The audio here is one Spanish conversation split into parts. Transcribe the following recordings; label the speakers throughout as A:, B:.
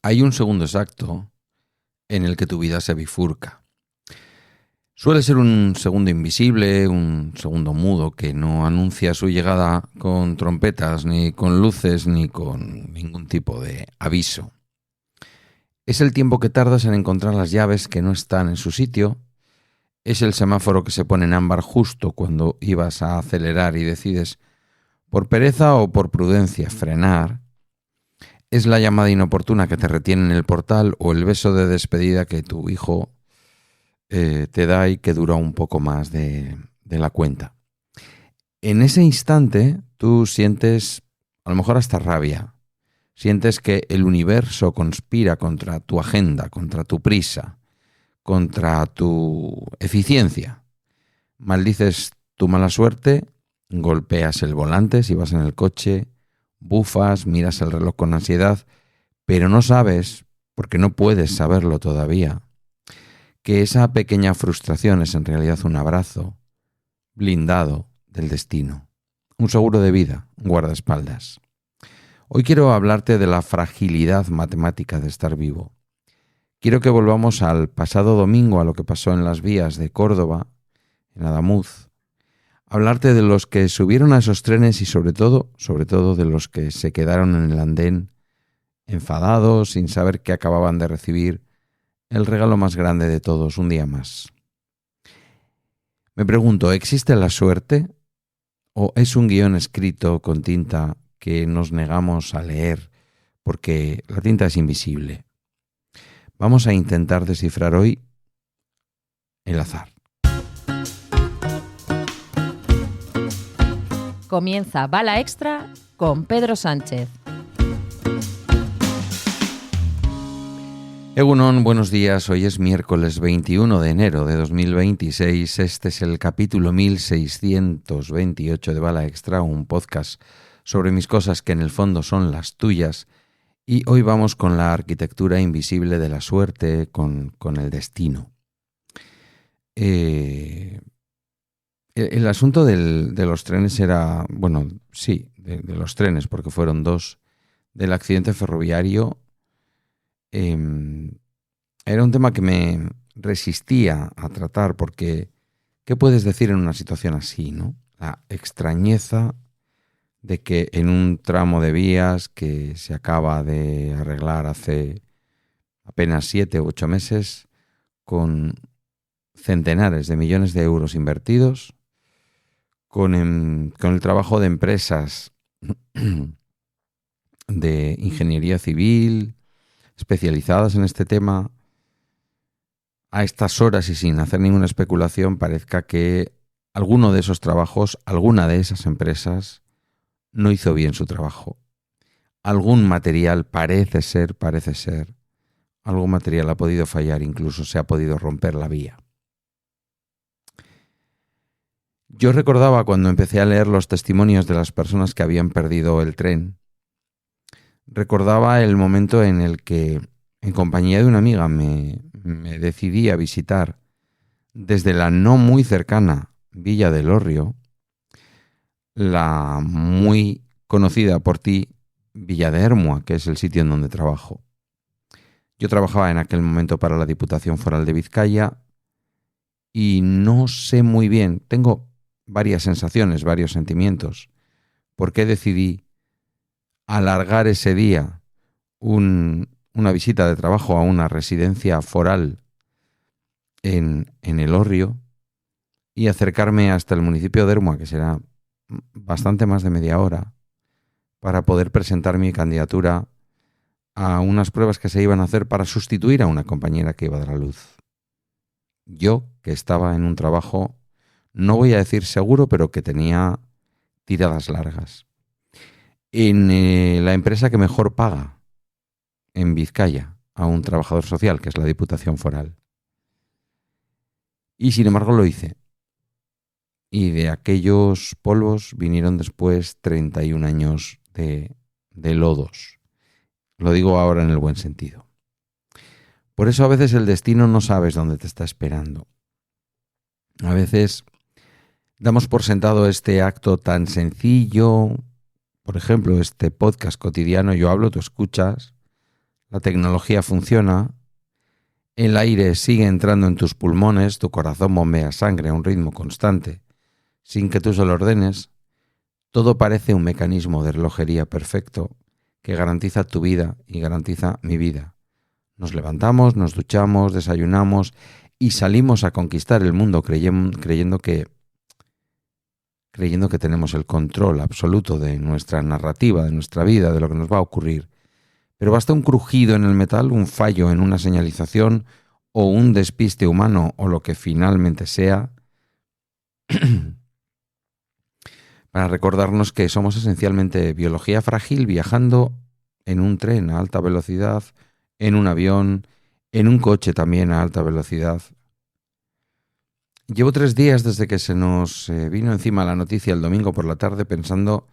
A: Hay un segundo exacto en el que tu vida se bifurca. Suele ser un segundo invisible, un segundo mudo que no anuncia su llegada con trompetas, ni con luces, ni con ningún tipo de aviso. Es el tiempo que tardas en encontrar las llaves que no están en su sitio. Es el semáforo que se pone en ámbar justo cuando ibas a acelerar y decides, por pereza o por prudencia, frenar. Es la llamada inoportuna que te retiene en el portal o el beso de despedida que tu hijo te da y que dura un poco más de la cuenta. En ese instante tú sientes a lo mejor hasta rabia. Sientes que el universo conspira contra tu agenda, contra tu prisa, contra tu eficiencia. Maldices tu mala suerte, golpeas el volante si vas en el coche, bufas, miras el reloj con ansiedad, pero no sabes, porque no puedes saberlo todavía, que esa pequeña frustración es en realidad un abrazo blindado del destino, un seguro de vida, un guardaespaldas. Hoy quiero hablarte de la fragilidad matemática de estar vivo. Quiero que volvamos al pasado domingo, a lo que pasó en las vías de Córdoba, en Adamuz. Hablarte de los que subieron a esos trenes y sobre todo de los que se quedaron en el andén, enfadados, sin saber que acababan de recibir el regalo más grande de todos, un día más. Me pregunto, ¿existe la suerte? ¿O es un guión escrito con tinta que nos negamos a leer porque la tinta es invisible? Vamos a intentar descifrar hoy el azar.
B: Comienza Bala Extra con Pedro Sánchez.
A: Egunon, buenos días. Hoy es miércoles 21 de enero de 2026. Este es el capítulo 1628 de Bala Extra, un podcast sobre mis cosas que en el fondo son las tuyas. Y hoy vamos con la arquitectura invisible de la suerte, con el destino. El asunto de los trenes era, bueno, sí, de los trenes, porque fueron dos, del accidente ferroviario. Era un tema que me resistía a tratar porque ¿qué puedes decir en una situación así, no? La extrañeza de que en un tramo de vías que se acaba de arreglar hace apenas 7 u 8 meses, con centenares de millones de euros invertidos, con el trabajo de empresas de ingeniería civil especializadas en este tema, a estas horas y sin hacer ninguna especulación, parezca que alguno de esos trabajos, alguna de esas empresas, no hizo bien su trabajo. Algún material parece ser, algún material ha podido fallar, incluso se ha podido romper la vía. Yo recordaba cuando empecé a leer los testimonios de las personas que habían perdido el tren, recordaba el momento en el que, en compañía de una amiga, me decidí a visitar desde la no muy cercana Villa del Hórreo, la muy conocida por ti Villa de Ermua, que es el sitio en donde trabajo. Yo trabajaba en aquel momento para la Diputación Foral de Vizcaya y no sé muy bien, tengo varias sensaciones, varios sentimientos, por qué decidí alargar ese día una visita de trabajo a una residencia foral en el Hórreo y acercarme hasta el municipio de Ermua, que será bastante más de media hora, para poder presentar mi candidatura a unas pruebas que se iban a hacer para sustituir a una compañera que iba a dar a luz. Yo, que estaba en un trabajo, no voy a decir seguro, pero que tenía tiradas largas. En la empresa que mejor paga en Vizcaya a un trabajador social, que es la Diputación Foral. Y sin embargo lo hice. Y de aquellos polvos vinieron después 31 años de lodos. Lo digo ahora en el buen sentido. Por eso a veces el destino no sabes dónde te está esperando. A veces damos por sentado este acto tan sencillo. Por ejemplo, este podcast cotidiano, yo hablo, tú escuchas, La tecnología funciona, el aire sigue entrando en tus pulmones, tu corazón bombea sangre a un ritmo constante, sin que tú se lo ordenes. Todo parece un mecanismo de relojería perfecto que garantiza tu vida y garantiza mi vida. Nos levantamos, nos duchamos, desayunamos y salimos a conquistar el mundo creyendo que tenemos el control absoluto de nuestra narrativa, de nuestra vida, de lo que nos va a ocurrir. Pero basta un crujido en el metal, un fallo en una señalización o un despiste humano o lo que finalmente sea para recordarnos que somos esencialmente biología frágil viajando en un tren a alta velocidad, en un avión, en un coche también a alta velocidad. Llevo 3 días desde que se nos vino encima la noticia el domingo por la tarde pensando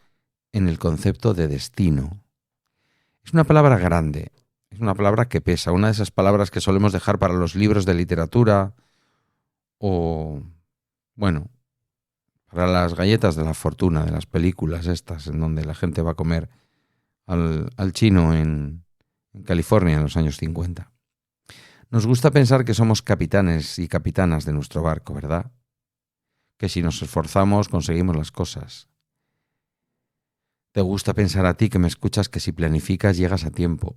A: en el concepto de destino. Es una palabra grande, es una palabra que pesa, una de esas palabras que solemos dejar para los libros de literatura o, bueno, para las galletas de la fortuna de las películas estas en donde la gente va a comer al chino en California en los años 50. Nos gusta pensar que somos capitanes y capitanas de nuestro barco, ¿verdad? Que si nos esforzamos conseguimos las cosas. Te gusta pensar a ti que me escuchas que si planificas llegas a tiempo.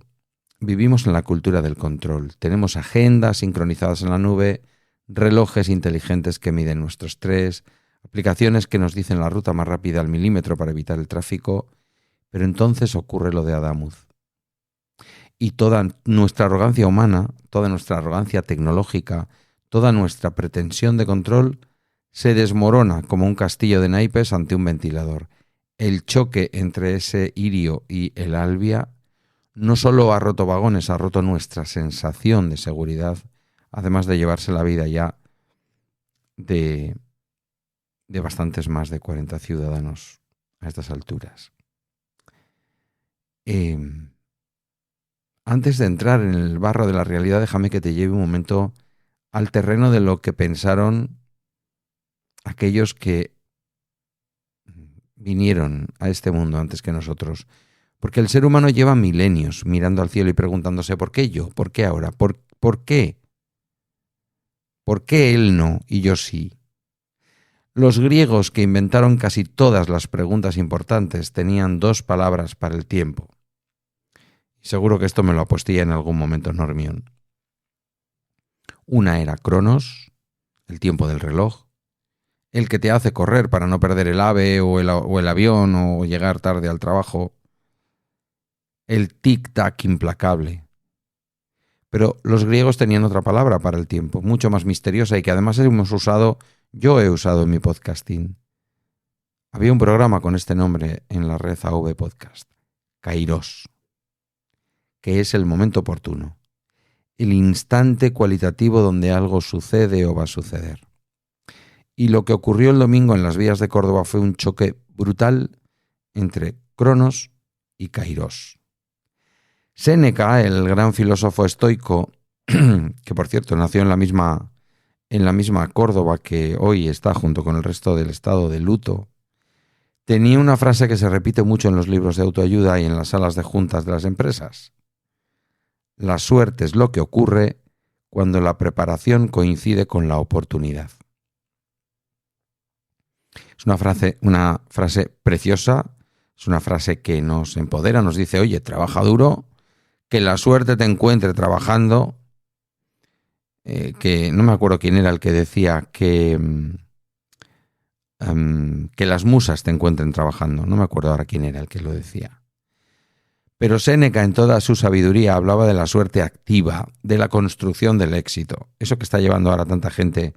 A: Vivimos en la cultura del control. Tenemos agendas sincronizadas en la nube, relojes inteligentes que miden nuestro estrés, aplicaciones que nos dicen la ruta más rápida al milímetro para evitar el tráfico, pero entonces ocurre lo de Adamuz. Y toda nuestra arrogancia humana, toda nuestra arrogancia tecnológica, toda nuestra pretensión de control se desmorona como un castillo de naipes ante un ventilador. El choque entre ese Irio y el Albia no solo ha roto vagones, ha roto nuestra sensación de seguridad, además de llevarse la vida ya de bastantes más de 40 ciudadanos a estas alturas. Antes de entrar en el barro de la realidad, déjame que te lleve un momento al terreno de lo que pensaron aquellos que vinieron a este mundo antes que nosotros. Porque el ser humano lleva milenios mirando al cielo y preguntándose ¿por qué yo? ¿Por qué ahora? ¿Por qué? ¿Por qué él no y yo sí? Los griegos, que inventaron casi todas las preguntas importantes, tenían 2 palabras para el tiempo. Y seguro que esto me lo apostilla en algún momento Normión. Una era Cronos, el tiempo del reloj, el que te hace correr para no perder el ave o el avión o llegar tarde al trabajo. El tic-tac implacable. Pero los griegos tenían otra palabra para el tiempo, mucho más misteriosa y que además yo he usado en mi podcasting. Había un programa con este nombre en la red AV Podcast, Kairos, que es el momento oportuno, el instante cualitativo donde algo sucede o va a suceder. Y lo que ocurrió el domingo en las vías de Córdoba fue un choque brutal entre Cronos y Kairos. Séneca, el gran filósofo estoico, que por cierto nació en la misma Córdoba que hoy está junto con el resto del estado de luto, tenía una frase que se repite mucho en los libros de autoayuda y en las salas de juntas de las empresas. La suerte es lo que ocurre cuando la preparación coincide con la oportunidad. Es una frase preciosa, es una frase que nos empodera, nos dice, oye, trabaja duro, que la suerte te encuentre trabajando, que no me acuerdo quién era el que decía que las musas te encuentren trabajando, no me acuerdo ahora quién era el que lo decía. Pero Séneca en toda su sabiduría hablaba de la suerte activa, de la construcción del éxito, eso que está llevando ahora tanta gente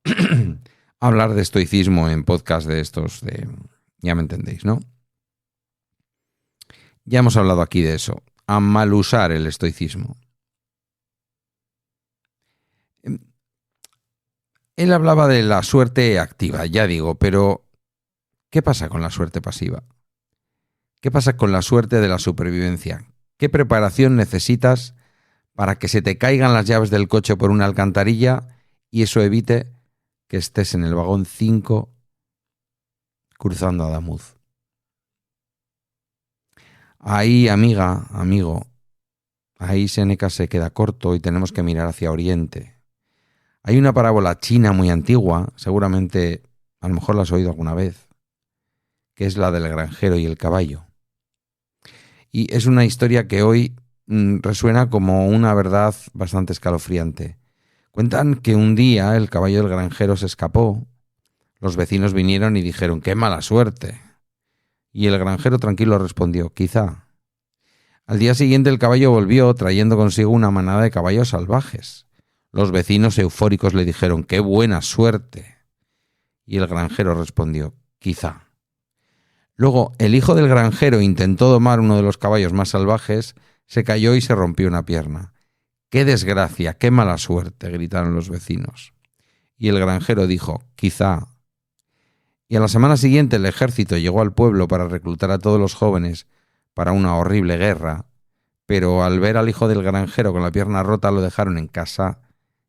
A: a hablar de estoicismo en podcast de estos, ya me entendéis, ¿no? Ya hemos hablado aquí de eso, a mal usar el estoicismo. Él hablaba de la suerte activa, ya digo, pero ¿qué pasa con la suerte pasiva? ¿Qué pasa con la suerte de la supervivencia? ¿Qué preparación necesitas para que se te caigan las llaves del coche por una alcantarilla y eso evite que estés en el vagón 5 cruzando Adamuz? Ahí, amiga, amigo, Ahí Séneca se queda corto y tenemos que mirar hacia Oriente. Hay una parábola china muy antigua, seguramente a lo mejor la has oído alguna vez, que es la del granjero y el caballo. Y es una historia que hoy resuena como una verdad bastante escalofriante. Cuentan que un día el caballo del granjero se escapó, los vecinos vinieron y dijeron ¡qué mala suerte! Y el granjero tranquilo respondió ¡quizá! Al día siguiente el caballo volvió trayendo consigo una manada de caballos salvajes. Los vecinos eufóricos le dijeron ¡qué buena suerte! Y el granjero respondió ¡quizá! Luego el hijo del granjero intentó domar uno de los caballos más salvajes, se cayó y se rompió una pierna. ¡Qué desgracia! ¡Qué mala suerte! Gritaron los vecinos. Y el granjero dijo ¡quizá! Y a la semana siguiente el ejército llegó al pueblo para reclutar a todos los jóvenes para una horrible guerra, pero al ver al hijo del granjero con la pierna rota lo dejaron en casa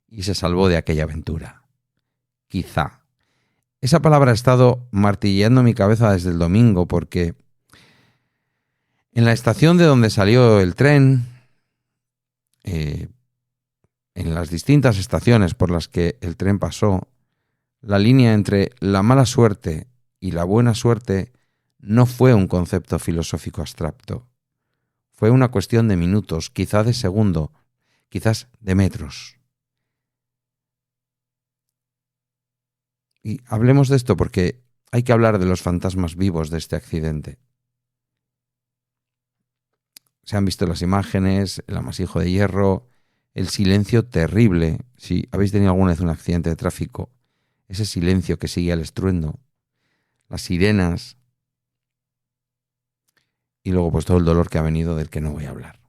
A: y se salvó de aquella aventura. Quizá. Esa palabra ha estado martilleando mi cabeza desde el domingo porque en la estación de donde salió el tren, en las distintas estaciones por las que el tren pasó, la línea entre la mala suerte y la buena suerte no fue un concepto filosófico abstracto. Fue una cuestión de minutos, quizá de segundo, quizás de metros. Y hablemos de esto porque hay que hablar de los fantasmas vivos de este accidente. Se han visto las imágenes, el amasijo de hierro, el silencio terrible. Si habéis tenido alguna vez un accidente de tráfico, ese silencio que sigue al estruendo, las sirenas y luego pues todo el dolor que ha venido del que no voy a hablar.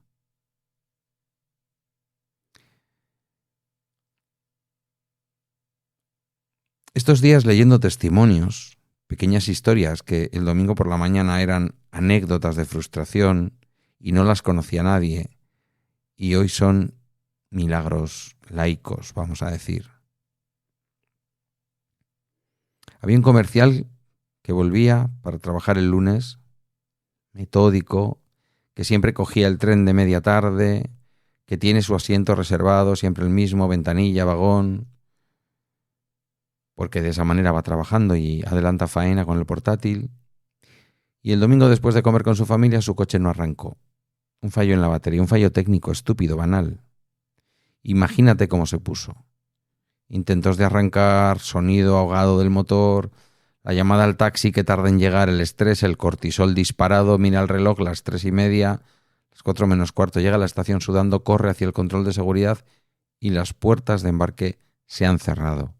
A: Estos días leyendo testimonios, pequeñas historias que el domingo por la mañana eran anécdotas de frustración y no las conocía nadie, y hoy son milagros laicos, vamos a decir. Había un comercial que volvía para trabajar el lunes, metódico, que siempre cogía el tren de media tarde, que tiene su asiento reservado, siempre el mismo, ventanilla, vagón, porque de esa manera va trabajando y adelanta faena con el portátil. Y el domingo después de comer con su familia su coche no arrancó. Un fallo en la batería, un fallo técnico, estúpido, banal. Imagínate cómo se puso. Intentos de arrancar, sonido ahogado del motor, la llamada al taxi que tarda en llegar, el estrés, el cortisol disparado, mira el reloj, las 3:30, las 4 menos cuarto, llega a la estación sudando, corre hacia el control de seguridad y las puertas de embarque se han cerrado.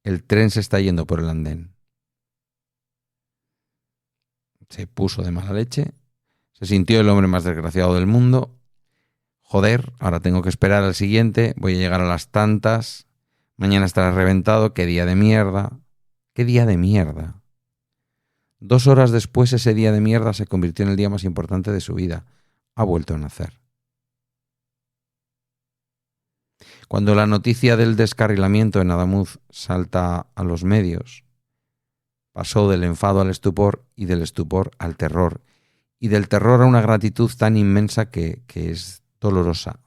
A: El tren se está yendo por el andén. Se puso de mala leche, se sintió el hombre más desgraciado del mundo. Joder, ahora tengo que esperar al siguiente, voy a llegar a las tantas, mañana estará reventado, qué día de mierda, qué día de mierda. 2 horas después ese día de mierda se convirtió en el día más importante de su vida. Ha vuelto a nacer. Cuando la noticia del descarrilamiento en Adamuz salta a los medios, pasó del enfado al estupor y del estupor al terror, y del terror a una gratitud tan inmensa que es dolorosa.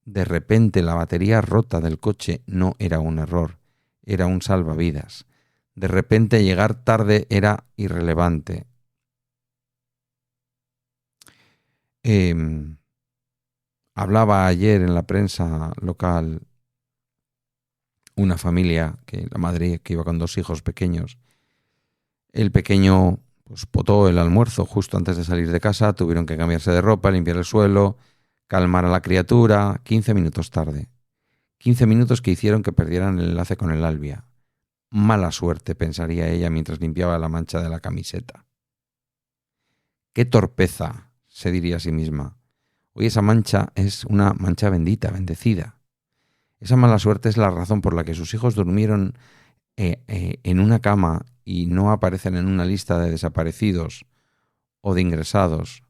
A: De repente la batería rota del coche no era un error, era un salvavidas. De repente llegar tarde era irrelevante. Hablaba ayer en la prensa local una familia, que la madre que iba con 2 hijos pequeños. El pequeño pues potó el almuerzo justo antes de salir de casa, tuvieron que cambiarse de ropa, limpiar el suelo, calmar a la criatura, 15 minutos tarde. 15 minutos que hicieron que perdieran el enlace con el Albia. Mala suerte, pensaría ella mientras limpiaba la mancha de la camiseta. ¡Qué torpeza!, se diría a sí misma. Hoy esa mancha es una mancha bendita, bendecida. Esa mala suerte es la razón por la que sus hijos durmieron en una cama y no aparecen en una lista de desaparecidos o de ingresados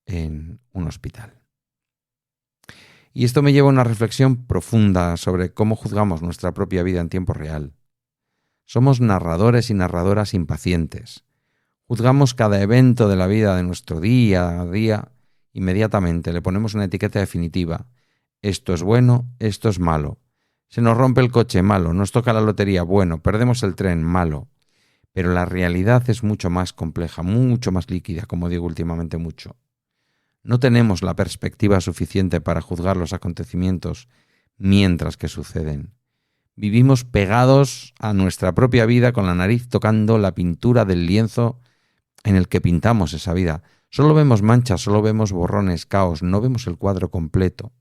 A: en un hospital. Y esto me lleva a una reflexión profunda sobre cómo juzgamos nuestra propia vida en tiempo real. Somos narradores y narradoras impacientes. Juzgamos cada evento de la vida de nuestro día a día, inmediatamente le ponemos una etiqueta definitiva. Esto es bueno, esto es malo. Se nos rompe el coche, malo. Nos toca la lotería, bueno. Perdemos el tren, malo. Pero la realidad es mucho más compleja, mucho más líquida, como digo últimamente mucho. No tenemos la perspectiva suficiente para juzgar los acontecimientos mientras que suceden. Vivimos pegados a nuestra propia vida con la nariz tocando la pintura del lienzo en el que pintamos esa vida. Solo vemos manchas, solo vemos borrones, caos, no vemos el cuadro completo.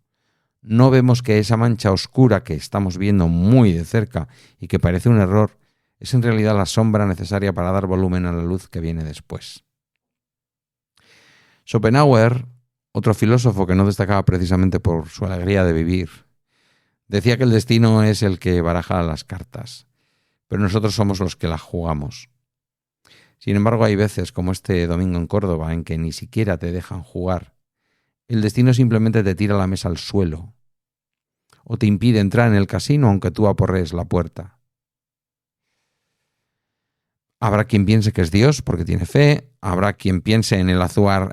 A: No vemos que esa mancha oscura que estamos viendo muy de cerca y que parece un error, es en realidad la sombra necesaria para dar volumen a la luz que viene después. Schopenhauer, otro filósofo que no destacaba precisamente por su alegría de vivir, decía que el destino es el que baraja las cartas, pero nosotros somos los que las jugamos. Sin embargo, hay veces, como este domingo en Córdoba, en que ni siquiera te dejan jugar. El destino simplemente te tira la mesa al suelo o te impide entrar en el casino aunque tú aporrees la puerta. Habrá quien piense que es Dios porque tiene fe, habrá quien piense en el azar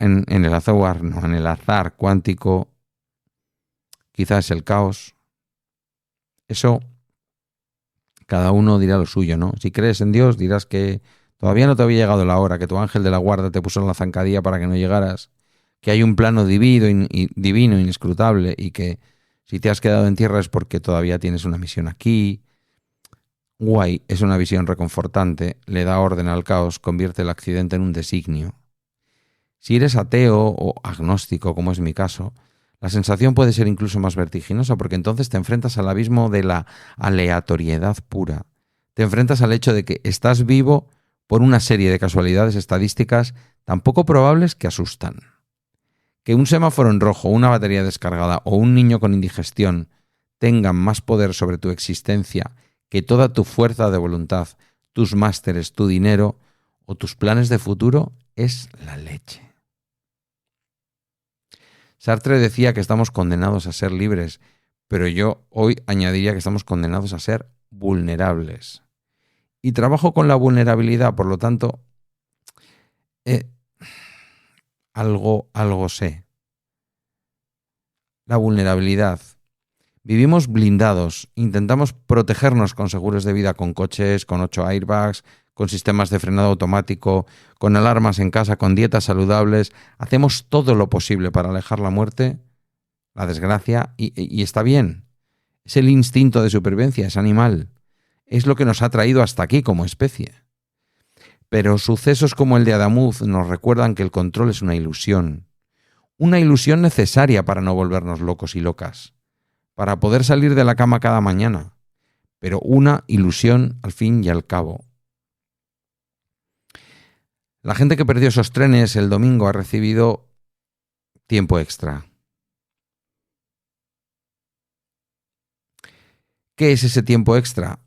A: cuántico, quizás el caos. Eso, cada uno dirá lo suyo, ¿no? Si crees en Dios, dirás que todavía no te había llegado la hora, que tu ángel de la guarda te puso en la zancadilla para que no llegaras, que hay un plano divino, inescrutable, y que si te has quedado en tierra es porque todavía tienes una misión aquí. Guay, es una visión reconfortante, le da orden al caos, convierte el accidente en un designio. Si eres ateo o agnóstico, como es mi caso, la sensación puede ser incluso más vertiginosa porque entonces te enfrentas al abismo de la aleatoriedad pura. Te enfrentas al hecho de que estás vivo por una serie de casualidades estadísticas tan poco probables que asustan. Que un semáforo en rojo, una batería descargada o un niño con indigestión tengan más poder sobre tu existencia que toda tu fuerza de voluntad, tus másteres, tu dinero o tus planes de futuro es la leche. Sartre decía que estamos condenados a ser libres, pero yo hoy añadiría que estamos condenados a ser vulnerables. Y trabajo con la vulnerabilidad, por lo tanto, algo sé. La vulnerabilidad. Vivimos blindados, intentamos protegernos con seguros de vida, con coches, con 8 airbags, con sistemas de frenado automático, con alarmas en casa, con dietas saludables. Hacemos todo lo posible para alejar la muerte, la desgracia, y está bien. Es el instinto de supervivencia, es animal. Es lo que nos ha traído hasta aquí como especie. Pero sucesos como el de Adamuz nos recuerdan que el control es una ilusión necesaria para no volvernos locos y locas, para poder salir de la cama cada mañana, pero una ilusión al fin y al cabo. La gente que perdió esos trenes el domingo ha recibido tiempo extra. ¿Qué es ese tiempo extra?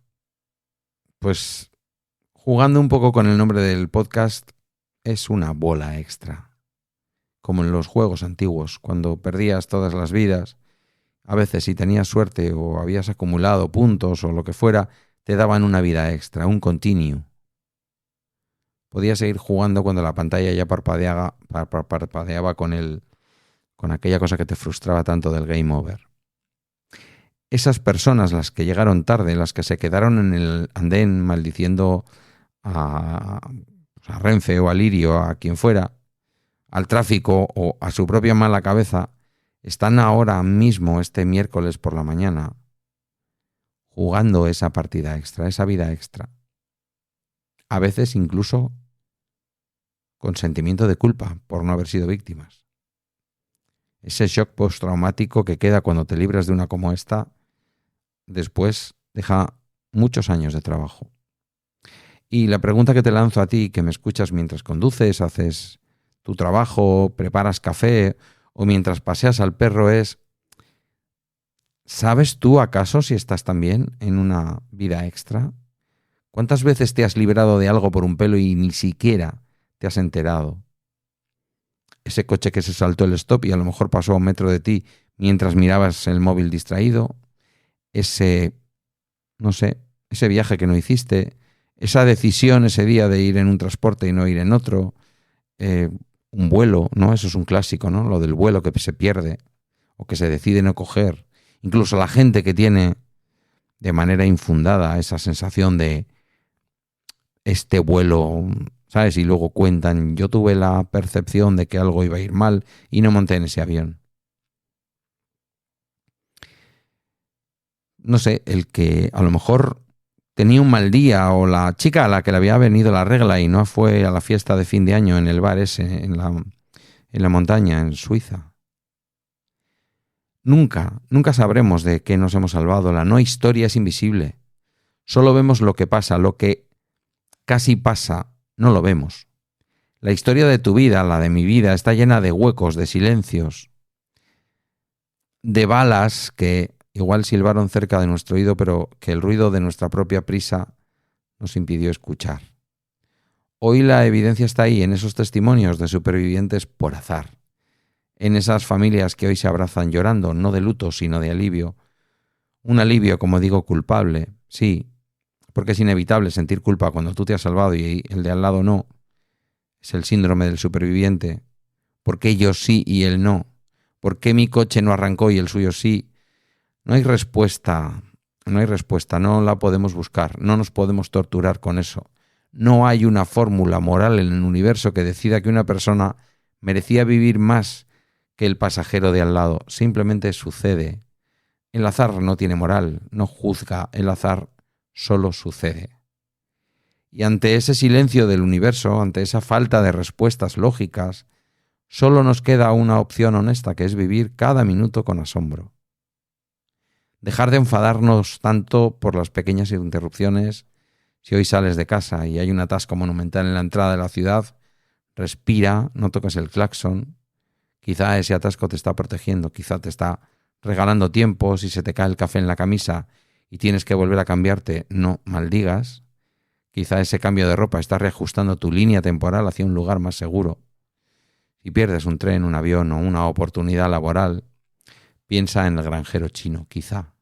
A: Pues, jugando un poco con el nombre del podcast, es una bola extra. Como en los juegos antiguos, cuando perdías todas las vidas, a veces si tenías suerte o habías acumulado puntos o lo que fuera, te daban una vida extra, un continuo. Podías seguir jugando cuando la pantalla ya parpadeaba con aquella cosa que te frustraba tanto del game over. Esas personas, las que llegaron tarde, las que se quedaron en el andén maldiciendo a Renfe o a Lirio, a quien fuera, al tráfico o a su propia mala cabeza, están ahora mismo, este miércoles por la mañana, jugando esa partida extra, esa vida extra. A veces incluso con sentimiento de culpa por no haber sido víctimas. Ese shock postraumático que queda cuando te libras de una como esta, después deja muchos años de trabajo. Y la pregunta que te lanzo a ti, que me escuchas mientras conduces, haces tu trabajo, preparas café o mientras paseas al perro es: ¿sabes tú acaso si estás también en una vida extra? ¿Cuántas veces te has librado de algo por un pelo y ni siquiera te has enterado? Ese coche que se saltó el stop y a lo mejor pasó a 1 metro de ti mientras mirabas el móvil distraído. Ese viaje que no hiciste, esa decisión ese día de ir en un transporte y no ir en otro, un vuelo, ¿no? Eso es un clásico, ¿no? Lo del vuelo que se pierde o que se decide no coger. Incluso la gente que tiene de manera infundada esa sensación de este vuelo, ¿sabes? Y luego cuentan, yo tuve la percepción de que algo iba a ir mal y no monté en ese avión. No sé, el que a lo mejor tenía un mal día, o la chica a la que le había venido la regla y no fue a la fiesta de fin de año en el bar ese, en la montaña, en Suiza. Nunca sabremos de qué nos hemos salvado. La no historia es invisible. Solo vemos lo que pasa, lo que casi pasa, no lo vemos. La historia de tu vida, la de mi vida, está llena de huecos, de silencios, de balas que igual silbaron cerca de nuestro oído, pero que el ruido de nuestra propia prisa nos impidió escuchar. Hoy la evidencia está ahí, en esos testimonios de supervivientes por azar, en esas familias que hoy se abrazan llorando, no de luto, sino de alivio. Un alivio, como digo, culpable, sí, porque es inevitable sentir culpa cuando tú te has salvado y el de al lado no. Es el síndrome del superviviente. ¿Por qué yo sí y él no? ¿Por qué mi coche no arrancó y el suyo sí? No hay respuesta, no la podemos buscar, no nos podemos torturar con eso. No hay una fórmula moral en el universo que decida que una persona merecía vivir más que el pasajero de al lado. Simplemente sucede. El azar no tiene moral, no juzga, el azar solo sucede. Y ante ese silencio del universo, ante esa falta de respuestas lógicas, solo nos queda una opción honesta, que es vivir cada minuto con asombro. Dejar de enfadarnos tanto por las pequeñas interrupciones. Si hoy sales de casa y hay un atasco monumental en la entrada de la ciudad, respira, no toques el claxon. Quizá ese atasco te está protegiendo, quizá te está regalando tiempo. Si se te cae el café en la camisa y tienes que volver a cambiarte, no maldigas. Quizá ese cambio de ropa está reajustando tu línea temporal hacia un lugar más seguro. Si pierdes un tren, un avión o una oportunidad laboral, piensa en el granjero chino, quizá.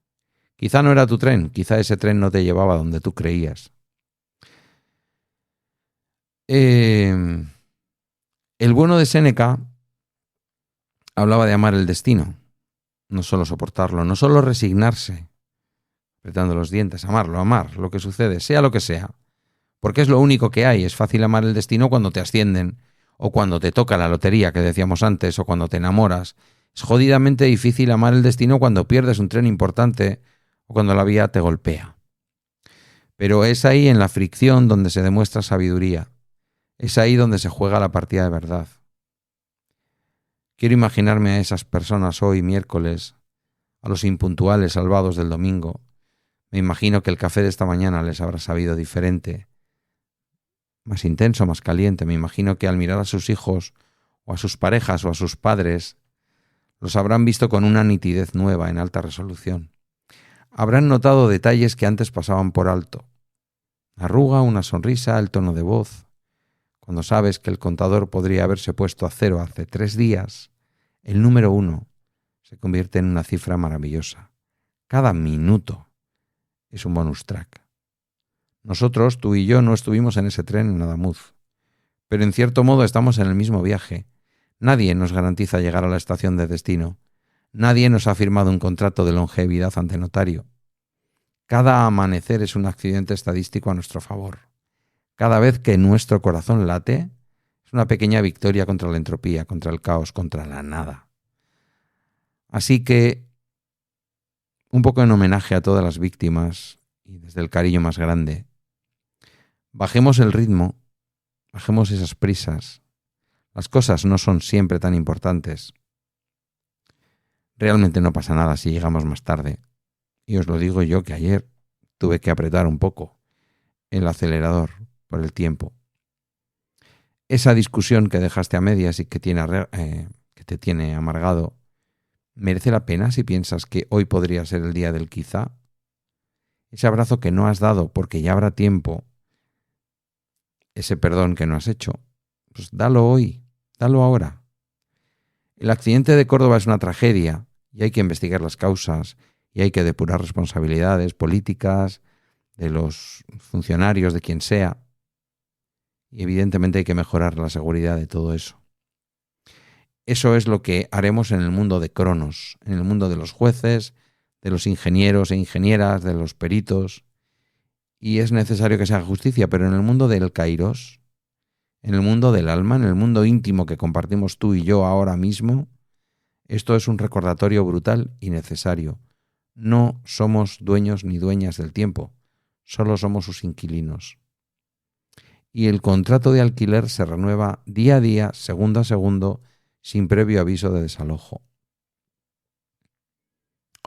A: Quizá no era tu tren, quizá ese tren no te llevaba donde tú creías. El bueno de Séneca hablaba de amar el destino, no solo soportarlo, no solo resignarse, apretando los dientes, amarlo, amar lo que sucede, sea lo que sea, porque es lo único que hay. Es fácil amar el destino cuando te ascienden, o cuando te toca la lotería que decíamos antes, o cuando te enamoras. Es jodidamente difícil amar el destino cuando pierdes un tren importante o cuando la vida te golpea. Pero es ahí, en la fricción, donde se demuestra sabiduría. Es ahí donde se juega la partida de verdad. Quiero imaginarme a esas personas hoy, miércoles, a los impuntuales salvados del domingo. Me imagino que el café de esta mañana les habrá sabido diferente, más intenso, más caliente. Me imagino que al mirar a sus hijos, o a sus parejas, o a sus padres, los habrán visto con una nitidez nueva, en alta resolución. Habrán notado detalles que antes pasaban por alto. Una arruga, una sonrisa, el tono de voz. Cuando sabes que el contador podría haberse puesto a 0 hace 3 días, el número 1 se convierte en una cifra maravillosa. Cada minuto es un bonus track. Nosotros, tú y yo, no estuvimos en ese tren en Adamuz, pero en cierto modo estamos en el mismo viaje. Nadie nos garantiza llegar a la estación de destino. Nadie nos ha firmado un contrato de longevidad ante notario. Cada amanecer es un accidente estadístico a nuestro favor. Cada vez que nuestro corazón late, es una pequeña victoria contra la entropía, contra el caos, contra la nada. Así que, un poco en homenaje a todas las víctimas y desde el cariño más grande, bajemos el ritmo, bajemos esas prisas. Las cosas no son siempre tan importantes. Realmente no pasa nada si llegamos más tarde. Y os lo digo yo, que ayer tuve que apretar un poco el acelerador por el tiempo. Esa discusión que dejaste a medias y que te tiene amargado, ¿merece la pena si piensas que hoy podría ser el día del quizá? Ese abrazo que no has dado porque ya habrá tiempo, ese perdón que no has hecho, pues dalo hoy, dalo ahora. El accidente de Córdoba es una tragedia y hay que investigar las causas y hay que depurar responsabilidades políticas, de los funcionarios, de quien sea. Y evidentemente hay que mejorar la seguridad de todo eso. Eso es lo que haremos en el mundo de Cronos, en el mundo de los jueces, de los ingenieros e ingenieras, de los peritos. Y es necesario que se haga justicia, pero en el mundo del Kairos, en el mundo del alma, en el mundo íntimo que compartimos tú y yo ahora mismo, esto es un recordatorio brutal y necesario. No somos dueños ni dueñas del tiempo, solo somos sus inquilinos. Y el contrato de alquiler se renueva día a día, segundo a segundo, sin previo aviso de desalojo.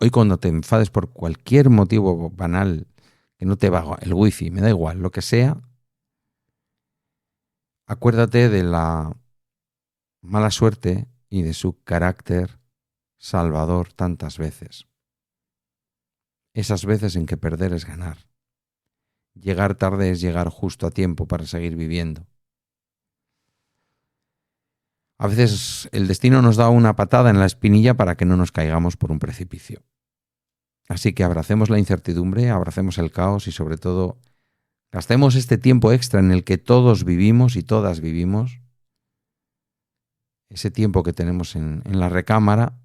A: Hoy cuando te enfades por cualquier motivo banal, que no te va el wifi, me da igual, lo que sea, acuérdate de la mala suerte y de su carácter salvador tantas veces. Esas veces en que perder es ganar. Llegar tarde es llegar justo a tiempo para seguir viviendo. A veces el destino nos da una patada en la espinilla para que no nos caigamos por un precipicio. Así que abracemos la incertidumbre, abracemos el caos y sobre todo gastemos este tiempo extra en el que todos vivimos y todas vivimos, ese tiempo que tenemos en la recámara,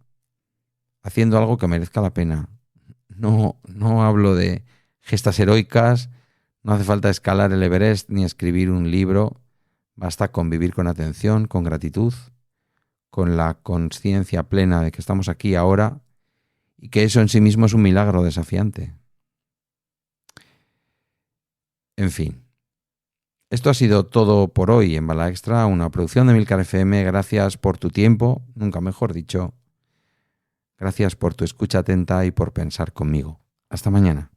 A: haciendo algo que merezca la pena. No hablo de gestas heroicas, no hace falta escalar el Everest ni escribir un libro, basta con vivir con atención, con gratitud, con la conciencia plena de que estamos aquí ahora y que eso en sí mismo es un milagro desafiante. En fin, esto ha sido todo por hoy en Bala Extra, una producción de Emilcar FM. Gracias por tu tiempo, nunca mejor dicho. Gracias por tu escucha atenta y por pensar conmigo. Hasta mañana.